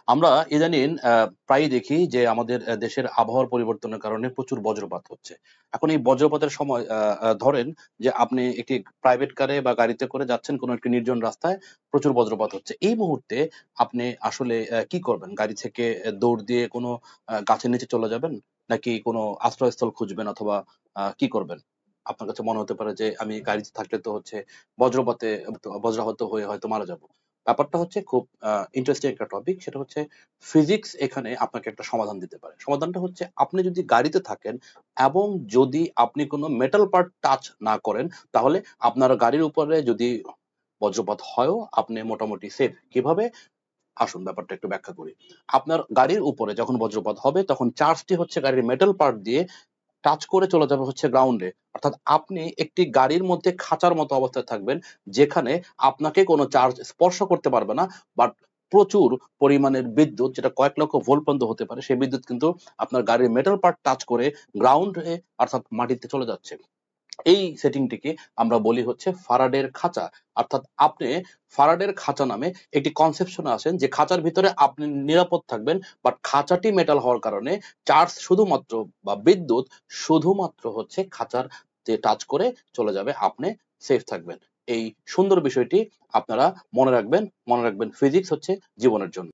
আমরা ইদানিং প্রায়ই দেখি যে আমাদের দেশের আবহাওয়ার পরিবর্তনের কারণে প্রচুর বজ্রপাত হচ্ছে। এখন এই বজ্রপাতের সময় ধরেন যে আপনি একটি প্রাইভেট কারে বা গাড়িতে করে যাচ্ছেন কোনো একটি নির্জন রাস্তায়, প্রচুর বজ্রপাত হচ্ছে। এই মুহূর্তে আপনি আসলে কি করবেন? গাড়ি থেকে দৌড় দিয়ে কোনো গাছের নিচে চলে যাবেন? নাকি কোনো আশ্রয়স্থল খুঁজবেন অথবা কি করবেন? আপনার কাছে মনে হতে পারে যে আমি গাড়িতে থাকলে তো হচ্ছে বজ্রপাতে বজ্রাহত হয়ে হয়তো মারা যাবো। ব্যাপারটা হচ্ছে খুব ইন্টারেস্টিং একটা টপিক। সেটা হচ্ছে ফিজিক্স এখানে আপনাকে একটা সমাধান দিতে পারে। সমাধানটা হচ্ছে আপনি যদি গাড়িতে থাকেন এবং যদি আপনি কোনো মেটাল পার্ট টাচ না করেন, তাহলে আপনার গাড়ির উপরে যদি বজ্রপাত হয়ও আপনি মোটামুটি সেফ। কিভাবে? আসুন ব্যাপারটা একটু ব্যাখ্যা করি। আপনার গাড়ির উপরে যখন বজ্রপাত হবে তখন চার্জটি হচ্ছে গাড়ির মেটাল পার্ট দিয়ে টাচ করে চলে যাবে হচ্ছে গ্রাউন্ডে। অর্থাৎ আপনি একটি গাড়ির মধ্যে খাঁচার মতো অবস্থায় থাকবেন, যেখানে আপনাকে কোনো চার্জ স্পর্শ করতে পারবে না। বাট প্রচুর পরিমাণের বিদ্যুৎ, যেটা কয়েক লক্ষ ভোল্ট পর্যন্ত হতে পারে, সেই বিদ্যুৎ কিন্তু আপনার গাড়ির মেটাল পার্ট টাচ করে গ্রাউন্ডে অর্থাৎ মাটিতে চলে যাচ্ছে। এই সেটিংটিকে আমরা বলি হচ্ছে ফারাডের খাঁচা। অর্থাৎ আপনি ফারাডের খাঁচা নামে একটি কনসেপশনে আসেন যে খাঁচার ভিতরে আপনি নিরাপদ থাকবেন, বাট খাঁচাটি মেটাল হওয়ার কারণে চার্জ শুধুমাত্র বা বিদ্যুৎ শুধুমাত্র হচ্ছে খাঁচার যে টাচ করে চলে যাবে, আপনি সেফ থাকবেন। এই সুন্দর বিষয়টি আপনারা মনে রাখবেন। মনে রাখবেন ফিজিক্স হচ্ছে জীবনের জন্য।